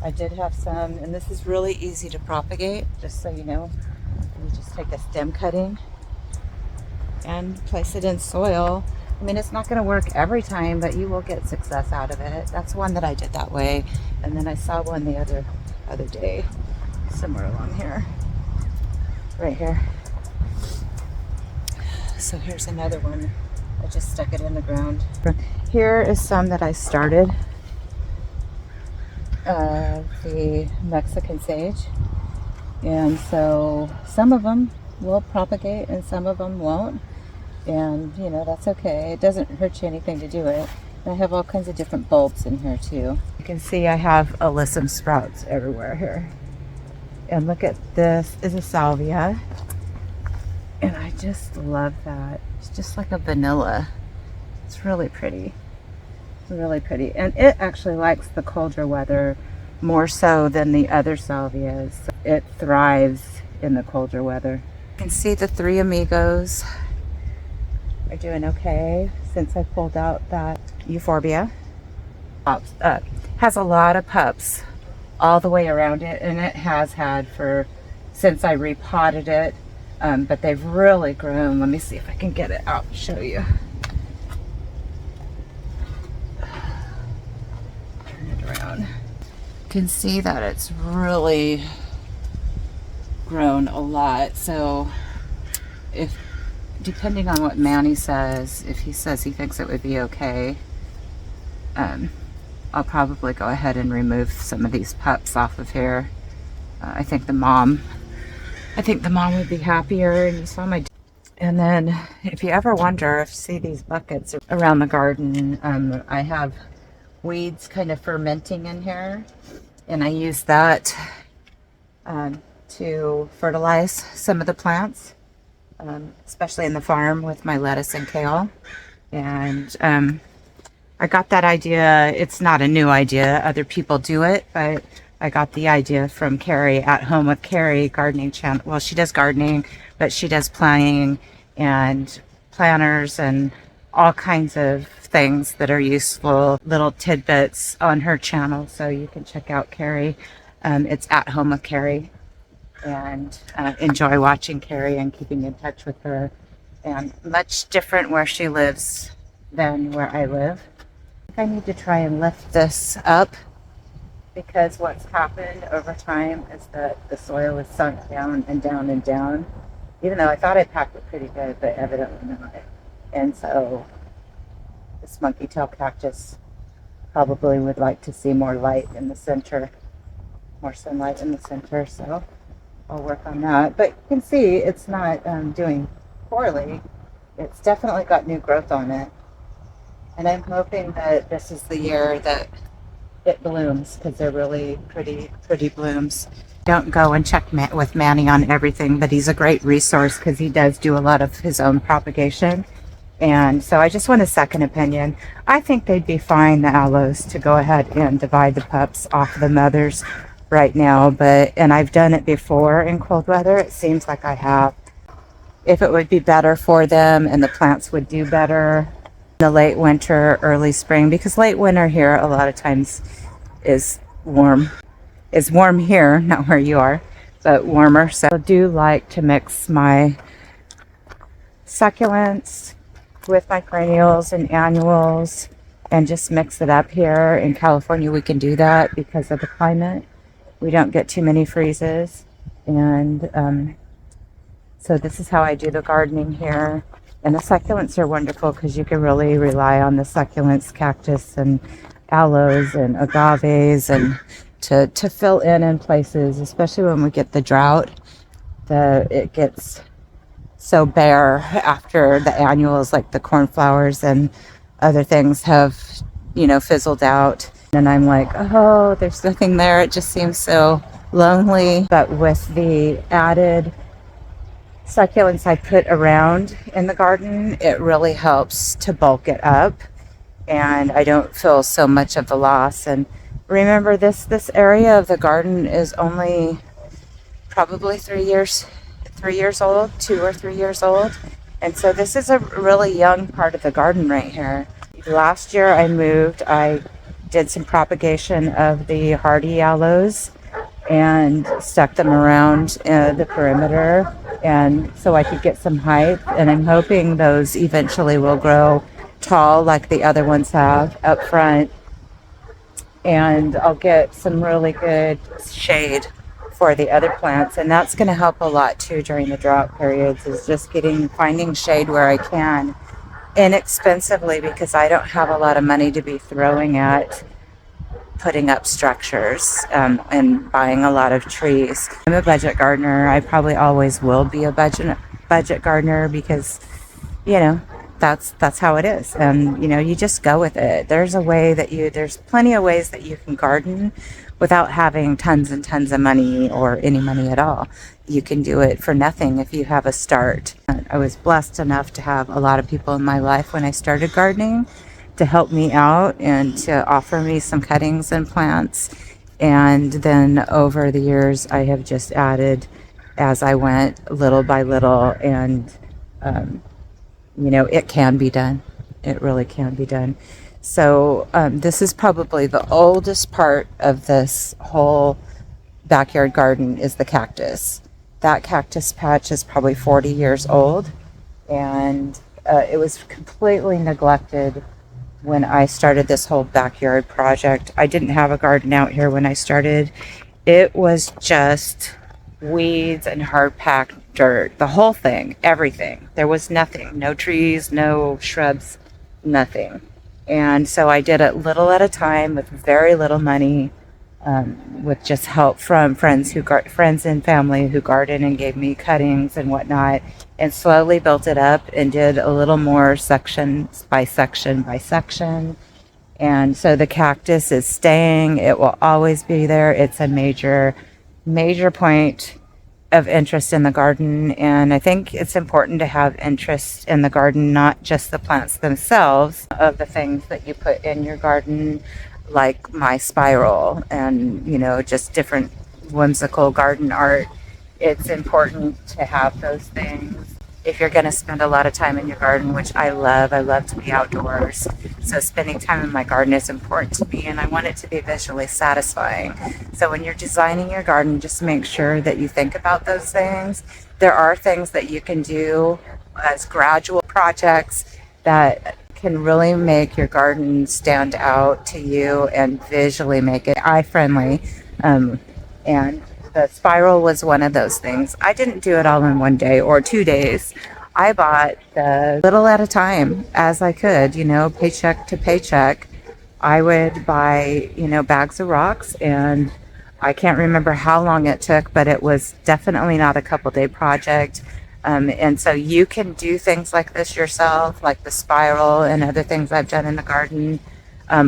I did have some, and this is really easy to propagate, just so you know. You just take a stem cutting and place it in soil. I mean, it's not going to work every time, but you will get success out of it. That's one that I did that way. And then I saw one the other day, somewhere along here, right here. So here's another one. I just stuck it in the ground. Here is some that I started. The Mexican sage. And so some of them will propagate and some of them won't. And, you know, that's okay. It doesn't hurt you anything to do it. And I have all kinds of different bulbs in here too. You can see I have alyssum sprouts everywhere here. And look at this is a salvia. And I just love that. It's just like a vanilla. It's really pretty. It's really pretty. And it actually likes the colder weather more so than the other salvias. It thrives in the colder weather. You can see the three amigos are doing okay since I pulled out that euphorbia. Has a lot of pups all the way around it, and it has had since I repotted it, but they've really grown. Let me see if I can get it out and show you. Turn it around. You can see that it's really grown a lot. So if depending on what Manny says, if he says he thinks it would be okay, I'll probably go ahead and remove some of these pups off of here. I think the mom would be happier. And you saw my. And then if you ever wonder, if you see these buckets around the garden, I have weeds kind of fermenting in here, and I use that to fertilize some of the plants. Especially in the farm with my lettuce and kale. And I got that idea. It's not a new idea. Other people do it, but I got the idea from Carrie at Home with Carrie gardening channel. Well, she does gardening, but she does planting and planters and all kinds of things that are useful, little tidbits on her channel. So you can check out Carrie. It's at Home with Carrie. And enjoy watching Carrie and keeping in touch with her. And much different where she lives than where I live. I think I need to try and lift this up, because what's happened over time is that the soil is sunk down and down and down. Even though I thought I packed it pretty good, but evidently not. And so this monkey tail cactus probably would like to see more light in the center, more sunlight in the center. So I'll work on that. But you can see it's not doing poorly. It's definitely got new growth on it. And I'm hoping that this is the year that it blooms, because they're really pretty blooms. Don't go and check with Manny on everything, but he's a great resource because he does do a lot of his own propagation. And so I just want a second opinion. I think they'd be fine, the aloes, to go ahead and divide the pups off the mothers right now, and I've done it before in cold weather. It seems like I have. If it would be better for them and the plants would do better in the late winter, early spring, because late winter here a lot of times is warm. It's warm here, not where you are, but warmer. So I do like to mix my succulents with my perennials and annuals and just mix it up here. In California we can do that because of the climate. We don't get too many freezes, and so this is how I do the gardening here. And the succulents are wonderful because you can really rely on the succulents, cactus and aloes and agaves, and to fill in places, especially when we get the drought. It gets so bare after the annuals, like the cornflowers and other things have, fizzled out. And I'm like, oh, there's nothing there. It just seems so lonely. But with the added succulents I put around in the garden, it really helps to bulk it up. And I don't feel so much of the loss. And remember, this area of the garden is only probably 3 years old, 2 or 3 years old. And so this is a really young part of the garden right here. Last year I moved. I did some propagation of the hardy aloes and stuck them around the perimeter, and so I could get some height, and I'm hoping those eventually will grow tall like the other ones have up front, and I'll get some really good shade for the other plants, and that's going to help a lot too during the drought periods, is just finding shade where I can inexpensively, because I don't have a lot of money to be throwing at putting up structures and buying a lot of trees. I'm a budget gardener. I probably always will be a budget gardener, because that's how it is, and you just go with it. There's plenty of ways that you can garden without having tons and tons of money or any money at all. You can do it for nothing if you have a start. I was blessed enough to have a lot of people in my life when I started gardening to help me out and to offer me some cuttings and plants. And then over the years, I have just added as I went, little by little. And, it can be done. It really can be done. So this is probably the oldest part of this whole backyard garden, is the cactus. That cactus patch is probably 40 years old. And it was completely neglected when I started this whole backyard project. I didn't have a garden out here when I started. It was just weeds and hard packed dirt, the whole thing, everything. There was nothing, no trees, no shrubs, nothing. And so I did it little at a time with very little money, with just help from friends and family who garden and gave me cuttings and whatnot, and slowly built it up and did a little more section by section by section. And so the cactus is staying. It will always be there. It's a major point of interest in the garden, and I think it's important to have interest in the garden, not just the plants themselves, of the things that you put in your garden, like my spiral and just different whimsical garden art. It's important to have those things if you're going to spend a lot of time in your garden, which I love to be outdoors. So spending time in my garden is important to me, and I want it to be visually satisfying. So when you're designing your garden, just make sure that you think about those things. There are things that you can do as gradual projects that can really make your garden stand out to you and visually make it eye friendly. And the spiral was one of those things. I didn't do it all in one day or 2 days. I bought the little at a time as I could, paycheck to paycheck. I would buy, bags of rocks, and I can't remember how long it took, but it was definitely not a couple-day project. And so you can do things like this yourself, like the spiral and other things I've done in the garden.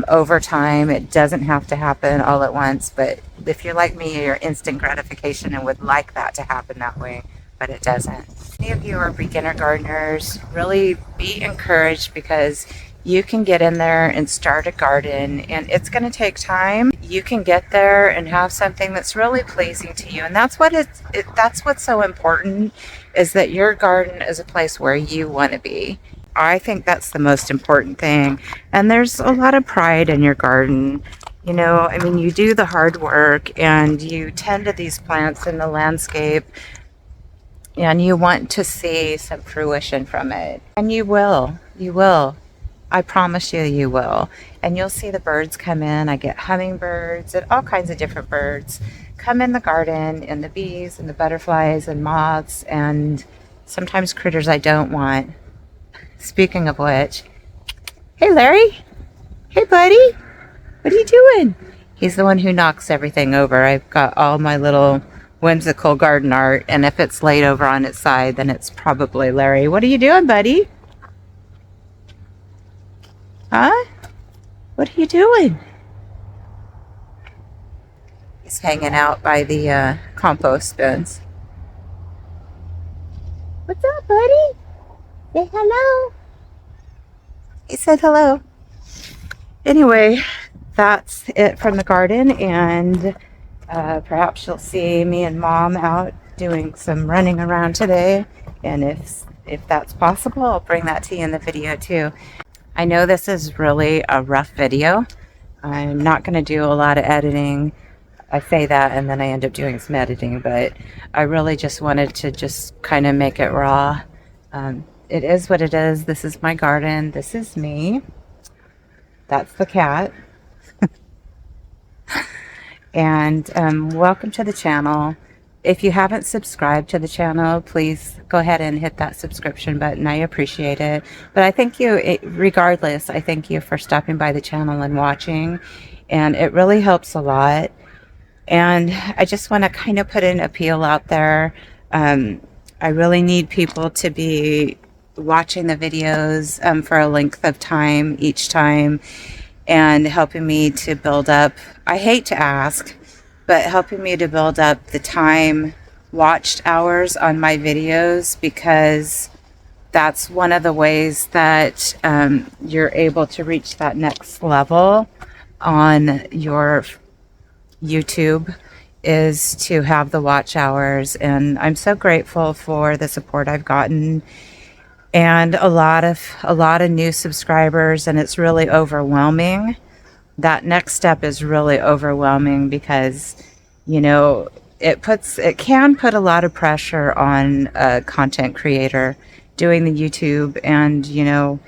Over time. It doesn't have to happen all at once, but if you're like me, you're instant gratification and would like that to happen that way, but it doesn't. Many of you are beginner gardeners. Really be encouraged, because you can get in there and start a garden, and it's going to take time. You can get there and have something that's really pleasing to you, and that's what's so important, is that your garden is a place where you want to be. I think that's the most important thing. And there's a lot of pride in your garden. You do the hard work and you tend to these plants in the landscape, and you want to see some fruition from it. And you will. I promise you will. And you'll see the birds come in. I get hummingbirds and all kinds of different birds come in the garden, and the bees and the butterflies and moths, and sometimes critters I don't want. Speaking of which, hey Larry, hey buddy, what are you doing? He's the one who knocks everything over. I've got all my little whimsical garden art, and if it's laid over on its side, then it's probably Larry. What are you doing, buddy? Huh? What are you doing? He's hanging out by the compost bins. What's up, buddy? Say hello. He said hello. Anyway, that's it from the garden, and perhaps you'll see me and Mom out doing some running around today, and if that's possible, I'll bring that to you in the video too. I know this is really a rough video. I'm not going to do a lot of editing. I say that and then I end up doing some editing, but I really just wanted to just kind of make it raw. It is what it is. This is my garden. This is me. That's the cat. And welcome to the channel. If you haven't subscribed to the channel, please go ahead and hit that subscription button. I appreciate it. But I thank you, regardless, I thank you for stopping by the channel and watching. And it really helps a lot. And I just want to kind of put an appeal out there. I really need people to be watching the videos for a length of time each time, and helping me to build up, I hate to ask, but helping me to build up the time watched hours on my videos, because that's one of the ways that you're able to reach that next level on your YouTube, is to have the watch hours. And I'm so grateful for the support I've gotten, and a lot of new subscribers, and it's really overwhelming. That next step is really overwhelming, because you know it can put a lot of pressure on a content creator doing the YouTube. And you know,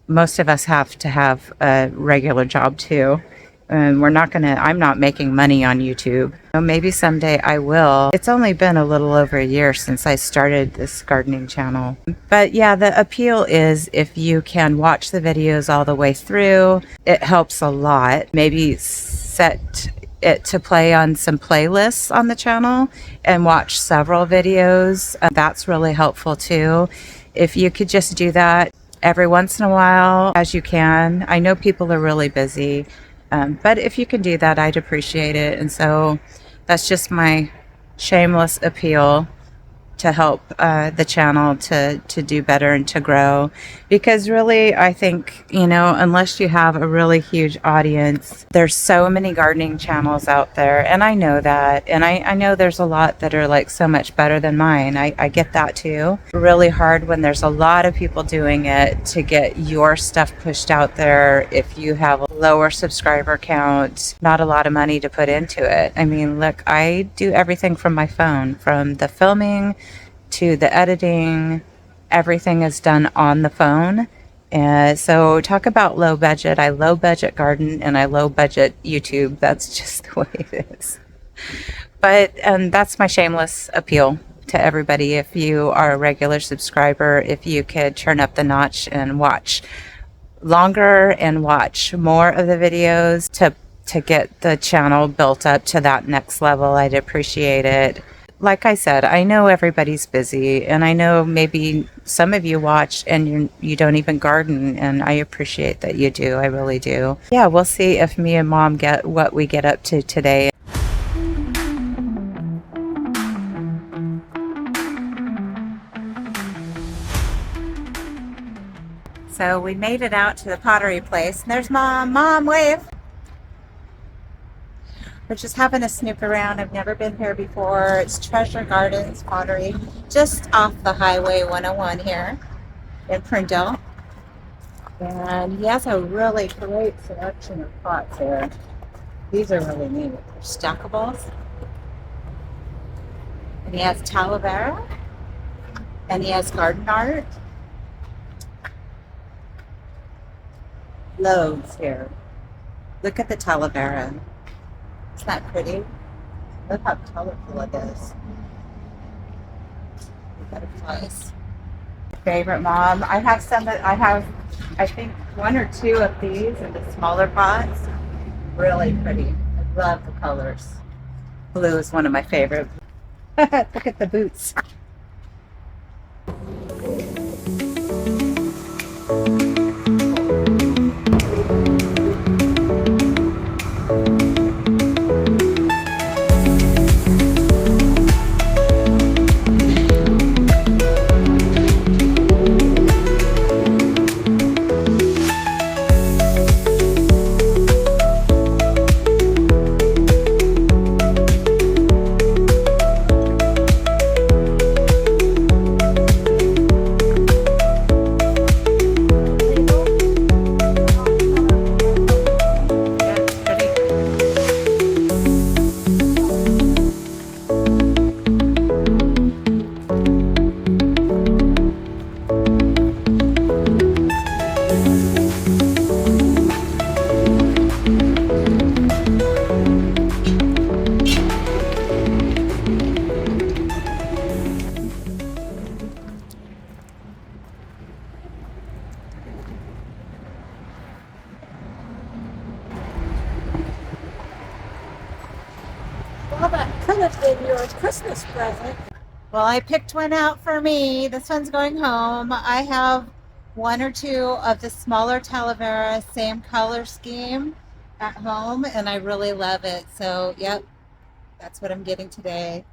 most of us have to have a regular job too. And I'm not making money on YouTube. Maybe someday I will. It's only been a little over a year since I started this gardening channel. But yeah, the appeal is if you can watch the videos all the way through, it helps a lot. Maybe set it to play on some playlists on the channel and watch several videos. That's really helpful too. If you could just do that every once in a while as you can. I know people are really busy. But if you can do that, I'd appreciate it. And so that's just my shameless appeal to help the channel to do better and to grow. Because really, I think, you know, unless you have a really huge audience, there's so many gardening channels out there. And I know that. And I know there's a lot that are like so much better than mine. I get that too. Really hard when there's a lot of people doing it to get your stuff pushed out there. If you have a lower subscriber count, not a lot of money to put into it. I mean, look, I do everything from my phone, from the filming to the editing. Everything is done on the phone. And so talk about low budget. I low budget garden and I low budget YouTube. That's just the way it is. But that's my shameless appeal to everybody. If you are a regular subscriber, if you could turn up the notch and watch longer and watch more of the videos to get the channel built up to that next level, I'd appreciate it. Like I said, I know everybody's busy, and I know maybe some of you watch and you don't even garden, and I appreciate that you do. I really do. Yeah, we'll see if me and Mom get what we get up to today. So we made it out to the pottery place. And there's Mom. Mom, wave. We're just having a snoop around. I've never been here before. It's Treasure Gardens Pottery, just off the Highway 101 here in Prindle. And he has a really great selection of pots here. These are really neat. They're stackables. And he has Talavera. And he has garden art. Loads here. Look at the Talavera. Isn't that pretty? Look how colorful it is. Butterflies. Favorite, Mom. I have I think one or two of these in the smaller pots. Really pretty. I love the colors. Blue is one of my favorite. Look at the boots. Well, that could have been your Christmas present. Well, I picked one out for me. This one's going home. I have one or two of the smaller Talavera, same color scheme at home, and I really love it. So, yep, that's what I'm getting today.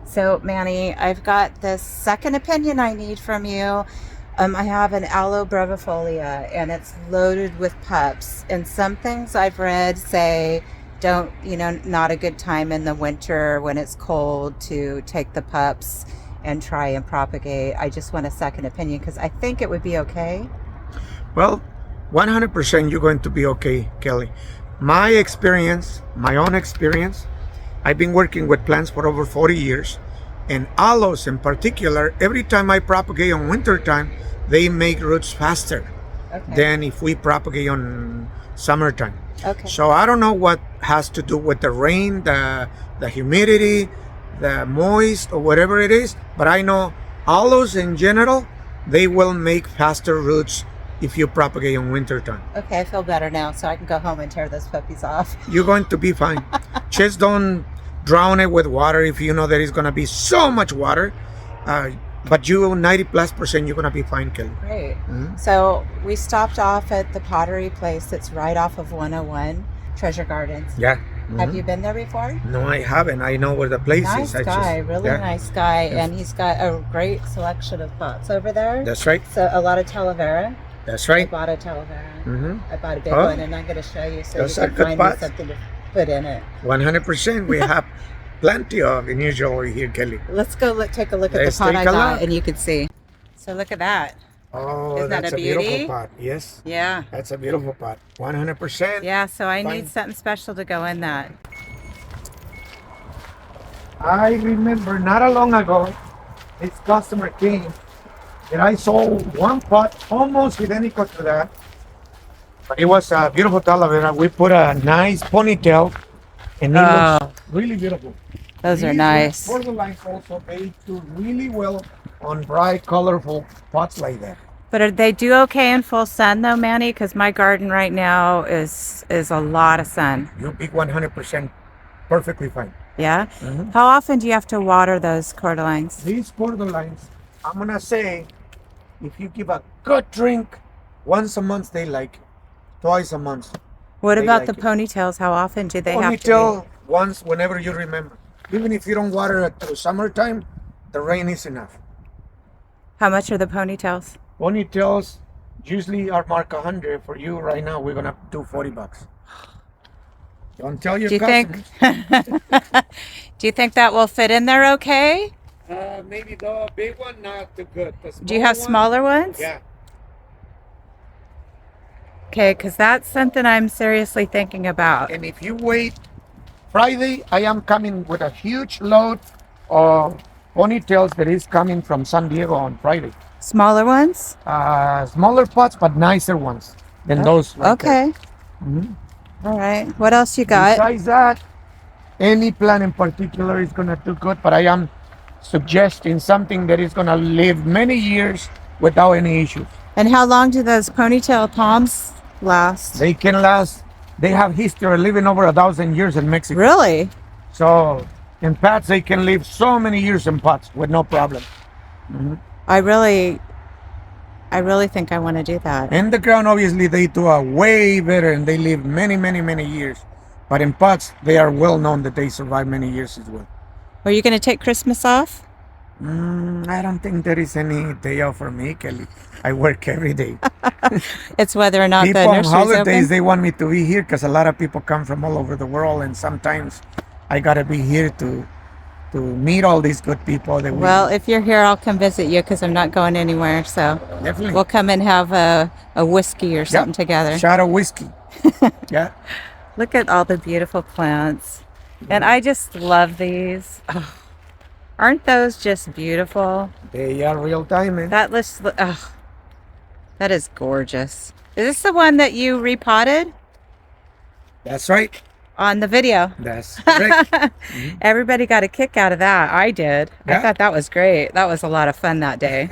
So, Manny, I've got this second opinion I need from you. I have an aloe brevifolia, and it's loaded with pups. And some things I've read say don't, not a good time in the winter when it's cold to take the pups and try and propagate. I just want a second opinion because I think it would be okay. Well, 100% you're going to be okay, Kelly. My experience, my own experience, I've been working with plants for over 40 years, and aloes in particular, every time I propagate on winter time, they make roots faster than if we propagate on summertime. Okay. So I don't know what has to do with the rain, the humidity, the moist, or whatever it is, but I know aloes in general, they will make faster roots if you propagate on winter time. Okay, I feel better now, so I can go home and tear those puppies off. You're going to be fine. Just don't drown it with water if you know there is going to be so much water. But you 90+% you're going to be fine, Kelly. Great. So we stopped off at the Pottery place that's right off of 101 Treasure Gardens. Yeah. Have you been there before? No, I haven't. I know where the place Nice is. guy, really nice guy. And he's got a great selection of pots over there. That's right. So a lot of Talavera. That's I right. bought a Talavera. I bought a big Oh. one, and I'm going to show you so Those you are can good find me pots. something to put in it. 100%. We have plenty of unusual over here, Kelly. Let's go take a look at the Let's pot take I a got, look. and you can see. So look at that. Oh, Isn't that that's a a beautiful beauty? pot. Yes. Yeah. That's a beautiful pot. 100%. Yeah, so I Fine. need something special to go in that. I remember not a long ago, this customer came and I sold one pot almost identical to that. But it was a beautiful talavera. We put a nice ponytail and it looks really beautiful. Those are These nice. borderlines also they do really well on bright, colorful pots like that. But they do okay in full sun though, Manny? Because my garden right now is a lot of sun. You'll be 100% perfectly fine. Yeah? How often do you have to water those cordylines? These borderlines, I'm gonna say, if you give a good drink once a month, they like it. Twice a month. What They about like the it. ponytails? How often do they have to Ponytail once whenever you remember. Even if you don't water it through summertime, the rain is enough. be? How much are the ponytails? Ponytails usually are marked 100. For you right now, we're gonna do $40. Don't tell your Do you customers. think do you think that will fit in there okay? Maybe the big one not too good. The Do you have small one, smaller ones? Yeah. Okay, because that's something I'm seriously thinking about. And if you wait, Friday, I am coming with a huge load of ponytails that is coming from San Diego on Friday. Smaller ones? Smaller pots, but nicer ones than those. Right there. Okay. All right. What else you got? Besides that, any plant in particular is gonna do good, but I am suggesting something that is gonna live many years without any issues. And how long do those ponytail palms last? They can last. They have history of living over 1,000 years in Mexico. Really? So in pots, they can live so many years in pots with no problem. I really think I want to do that. In the ground, obviously, they do a way better and they live many, many, many years. But in pots, they are well known that they survive many years as well. Are you going to take Christmas off? I don't think there is any day off for me, Kelly. I work every day. It's whether or not People the on nursery's holidays, open. they want me to be here because a lot of people come from all over the world, and sometimes I gotta be here to meet all these good people. That Well, if you're here, I'll come visit you because I'm not going anywhere. So definitely we'll come and have a whiskey or something together. Shot of whiskey. Yeah. Look at all the beautiful plants. And I just love these. Oh, aren't those just beautiful? They are real diamonds. That list, that is gorgeous. Is this the one that you repotted That's right. on the video? That's correct. Everybody got a kick out of that. I did. I Yeah. thought that was great. That was a lot of fun that day.